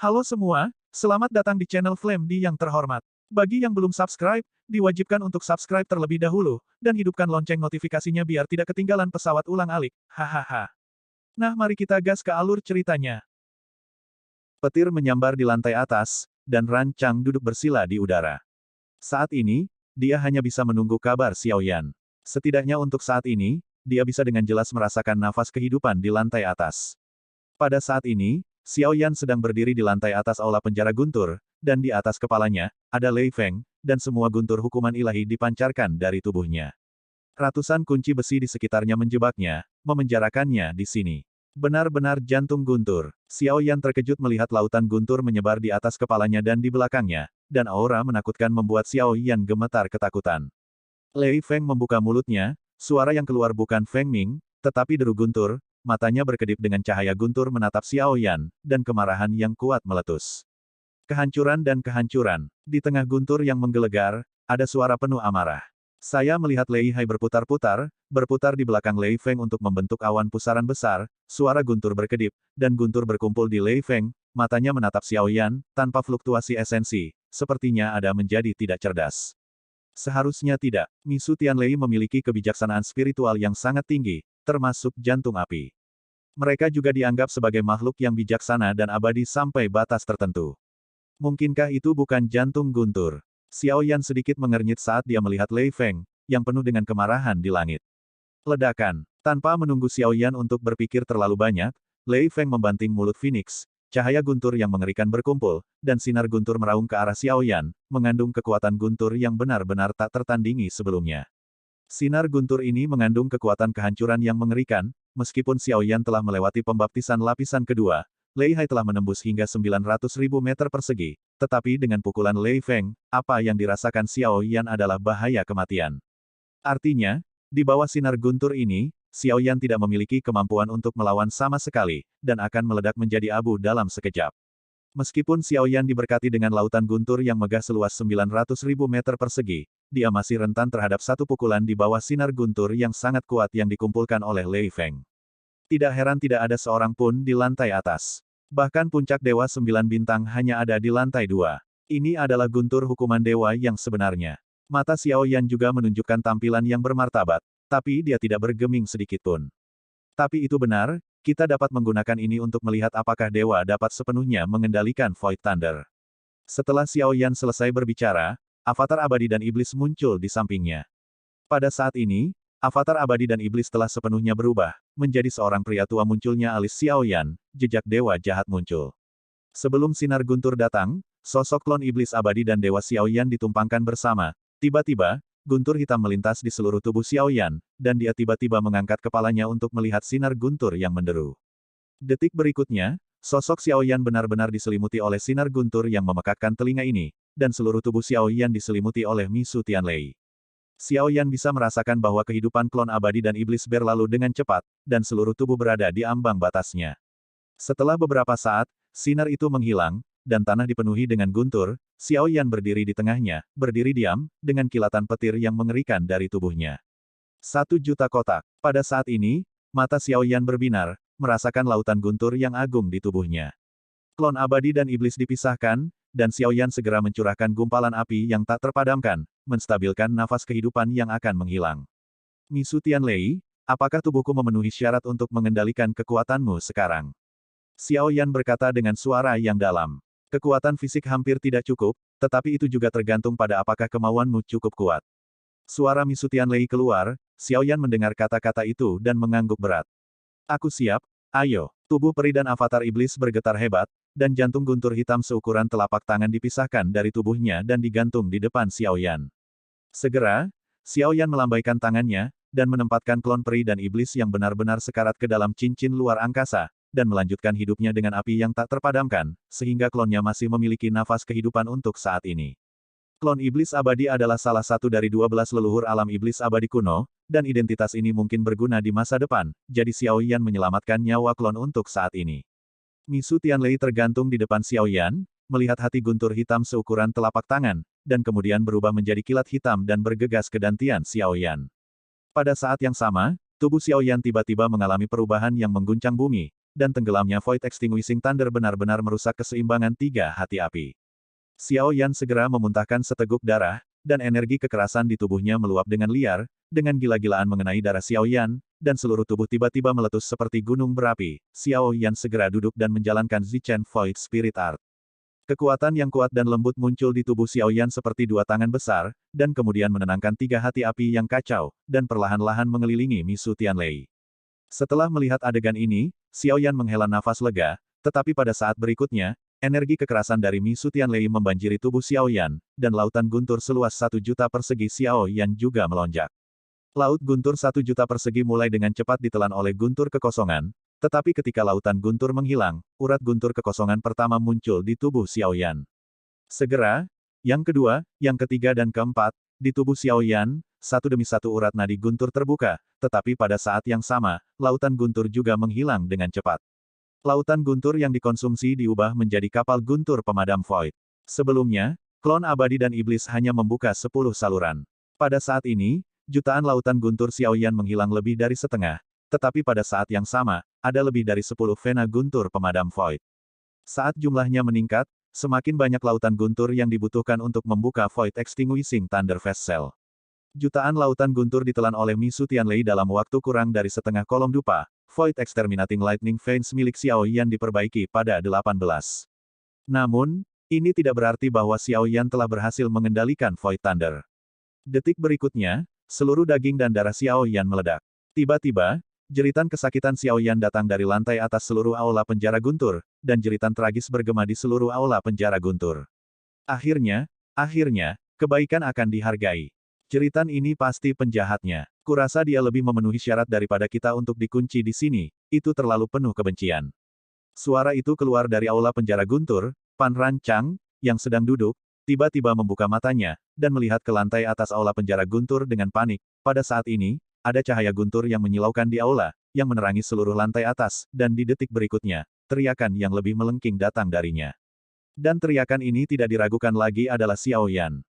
Halo semua, selamat datang di channel Flame di yang terhormat. Bagi yang belum subscribe, diwajibkan untuk subscribe terlebih dahulu, dan hidupkan lonceng notifikasinya biar tidak ketinggalan pesawat ulang-alik. Hahaha. Nah mari kita gas ke alur ceritanya. Petir menyambar di lantai atas, dan Ran Chang duduk bersila di udara. Saat ini, dia hanya bisa menunggu kabar Xiao Yan. Setidaknya untuk saat ini, dia bisa dengan jelas merasakan nafas kehidupan di lantai atas. Pada saat ini, Xiao Yan sedang berdiri di lantai atas aula penjara guntur, dan di atas kepalanya, ada Lei Feng, dan semua guntur hukuman ilahi dipancarkan dari tubuhnya. Ratusan kunci besi di sekitarnya menjebaknya, memenjarakannya di sini. Benar-benar jantung guntur. Xiao Yan terkejut melihat lautan guntur menyebar di atas kepalanya dan di belakangnya, dan aura menakutkan membuat Xiao Yan gemetar ketakutan. Lei Feng membuka mulutnya, suara yang keluar bukan Feng Ming, tetapi deru guntur, matanya berkedip dengan cahaya guntur menatap Xiao Yan, dan kemarahan yang kuat meletus. Kehancuran dan kehancuran. Di tengah guntur yang menggelegar, ada suara penuh amarah. Saya melihat Lei Hai berputar-putar di belakang Lei Feng untuk membentuk awan pusaran besar, suara guntur berkedip, dan guntur berkumpul di Lei Feng, matanya menatap Xiao Yan, tanpa fluktuasi esensi, sepertinya ada menjadi tidak cerdas. Seharusnya tidak, Misu Tianlei memiliki kebijaksanaan spiritual yang sangat tinggi, termasuk jantung api. Mereka juga dianggap sebagai makhluk yang bijaksana dan abadi sampai batas tertentu. Mungkinkah itu bukan jantung guntur? Xiao Yan sedikit mengernyit saat dia melihat Lei Feng, yang penuh dengan kemarahan di langit. Ledakan. Tanpa menunggu Xiao Yan untuk berpikir terlalu banyak, Lei Feng membanting mulut Phoenix, cahaya guntur yang mengerikan berkumpul, dan sinar guntur meraung ke arah Xiao Yan, mengandung kekuatan guntur yang benar-benar tak tertandingi sebelumnya. Sinar guntur ini mengandung kekuatan kehancuran yang mengerikan, meskipun Xiao Yan telah melewati pembaptisan lapisan kedua, Lei Hai telah menembus hingga 900.000 meter persegi, tetapi dengan pukulan Lei Feng, apa yang dirasakan Xiao Yan adalah bahaya kematian. Artinya, di bawah sinar guntur ini, Xiao Yan tidak memiliki kemampuan untuk melawan sama sekali, dan akan meledak menjadi abu dalam sekejap. Meskipun Xiao Yan diberkati dengan lautan guntur yang megah seluas 900.000 meter persegi, dia masih rentan terhadap satu pukulan di bawah sinar guntur yang sangat kuat yang dikumpulkan oleh Lei Feng. Tidak heran tidak ada seorang pun di lantai atas. Bahkan puncak Dewa 9 Bintang hanya ada di lantai 2. Ini adalah guntur hukuman dewa yang sebenarnya. Mata Xiao Yan juga menunjukkan tampilan yang bermartabat, tapi dia tidak bergeming sedikitpun. Tapi itu benar, kita dapat menggunakan ini untuk melihat apakah dewa dapat sepenuhnya mengendalikan Void Thunder. Setelah Xiao Yan selesai berbicara, avatar abadi dan iblis muncul di sampingnya. Pada saat ini, avatar abadi dan iblis telah sepenuhnya berubah, menjadi seorang pria tua. Munculnya alis Xiao Yan, jejak dewa jahat muncul. Sebelum sinar guntur datang, sosok klon iblis abadi dan dewa Xiao Yan ditumpangkan bersama. Tiba-tiba, guntur hitam melintas di seluruh tubuh Xiao Yan, dan dia tiba-tiba mengangkat kepalanya untuk melihat sinar guntur yang menderu. Detik berikutnya, sosok Xiao Yan benar-benar diselimuti oleh sinar guntur yang memekakkan telinga ini, dan seluruh tubuh Xiao Yan diselimuti oleh Misu Tianlei. Xiao Yan bisa merasakan bahwa kehidupan klon abadi dan iblis berlalu dengan cepat, dan seluruh tubuh berada di ambang batasnya. Setelah beberapa saat, sinar itu menghilang, dan tanah dipenuhi dengan guntur. Xiao Yan berdiri di tengahnya, berdiri diam, dengan kilatan petir yang mengerikan dari tubuhnya. 1 juta kotak. Pada saat ini, mata Xiao Yan berbinar, merasakan lautan guntur yang agung di tubuhnya. Klon abadi dan iblis dipisahkan, dan Xiao Yan segera mencurahkan gumpalan api yang tak terpadamkan, menstabilkan nafas kehidupan yang akan menghilang. Misu Tianlei, apakah tubuhku memenuhi syarat untuk mengendalikan kekuatanmu sekarang? Xiao Yan berkata dengan suara yang dalam. Kekuatan fisik hampir tidak cukup, tetapi itu juga tergantung pada apakah kemauanmu cukup kuat. Suara Misu Tianlei keluar, Xiao Yan mendengar kata-kata itu dan mengangguk berat. Aku siap, ayo. Tubuh peri dan avatar iblis bergetar hebat, dan jantung guntur hitam seukuran telapak tangan dipisahkan dari tubuhnya dan digantung di depan Xiao Yan. Segera, Xiao Yan melambaikan tangannya, dan menempatkan klon peri dan iblis yang benar-benar sekarat ke dalam cincin luar angkasa, dan melanjutkan hidupnya dengan api yang tak terpadamkan, sehingga klonnya masih memiliki nafas kehidupan untuk saat ini. Klon iblis abadi adalah salah satu dari 12 leluhur alam iblis abadi kuno, dan identitas ini mungkin berguna di masa depan, jadi Xiao Yan menyelamatkan nyawa klon untuk saat ini. Misu Tianlei tergantung di depan Xiao Yan, melihat hati guntur hitam seukuran telapak tangan, dan kemudian berubah menjadi kilat hitam dan bergegas ke dantian Xiao Yan. Pada saat yang sama, tubuh Xiao Yan tiba-tiba mengalami perubahan yang mengguncang bumi, dan tenggelamnya Void Extinguishing Thunder benar-benar merusak keseimbangan tiga hati api. Xiao Yan segera memuntahkan seteguk darah, dan energi kekerasan di tubuhnya meluap dengan liar, dengan gila-gilaan mengenai darah Xiao Yan, dan seluruh tubuh tiba-tiba meletus seperti gunung berapi. Xiao Yan segera duduk dan menjalankan Zichen Void Spirit Art. Kekuatan yang kuat dan lembut muncul di tubuh Xiao Yan seperti dua tangan besar, dan kemudian menenangkan tiga hati api yang kacau, dan perlahan-lahan mengelilingi Misu Tianlei. Setelah melihat adegan ini, Xiao Yan menghela nafas lega, tetapi pada saat berikutnya, energi kekerasan dari Misu Tianlei membanjiri tubuh Xiao Yan, dan lautan guntur seluas 1.000.000 persegi Xiao Yan juga melonjak. Laut guntur 1.000.000 persegi mulai dengan cepat ditelan oleh guntur kekosongan, tetapi ketika lautan guntur menghilang, urat guntur kekosongan pertama muncul di tubuh Xiao Yan. Segera, yang kedua, yang ketiga dan keempat, di tubuh Xiao Yan, satu demi satu urat nadi guntur terbuka, tetapi pada saat yang sama, lautan guntur juga menghilang dengan cepat. Lautan guntur yang dikonsumsi diubah menjadi kapal guntur pemadam void. Sebelumnya, klon abadi dan iblis hanya membuka 10 saluran. Pada saat ini, jutaan lautan guntur Xiao Yan menghilang lebih dari setengah, tetapi pada saat yang sama, ada lebih dari 10 vena guntur pemadam void. Saat jumlahnya meningkat, semakin banyak lautan guntur yang dibutuhkan untuk membuka Void Extinguishing Thunder Vessel. Jutaan lautan guntur ditelan oleh Misu Tianlei dalam waktu kurang dari setengah kolom dupa. Void Exterminating Lightning Veins milik Xiao Yan diperbaiki pada 18. Namun, ini tidak berarti bahwa Xiao Yan telah berhasil mengendalikan Void Thunder. Detik berikutnya, seluruh daging dan darah Xiao Yan meledak. Tiba-tiba, jeritan kesakitan Xiao Yan datang dari lantai atas seluruh aula penjara guntur, dan jeritan tragis bergema di seluruh aula penjara guntur. Akhirnya, kebaikan akan dihargai. Jeritan ini pasti penjahatnya. Kurasa dia lebih memenuhi syarat daripada kita untuk dikunci di sini, itu terlalu penuh kebencian. Suara itu keluar dari aula penjara guntur. Pan Ran Chang, yang sedang duduk, tiba-tiba membuka matanya, dan melihat ke lantai atas aula penjara guntur dengan panik. Pada saat ini, ada cahaya guntur yang menyilaukan di aula, yang menerangi seluruh lantai atas, dan di detik berikutnya, teriakan yang lebih melengking datang darinya. Dan teriakan ini tidak diragukan lagi adalah Xiao Yan.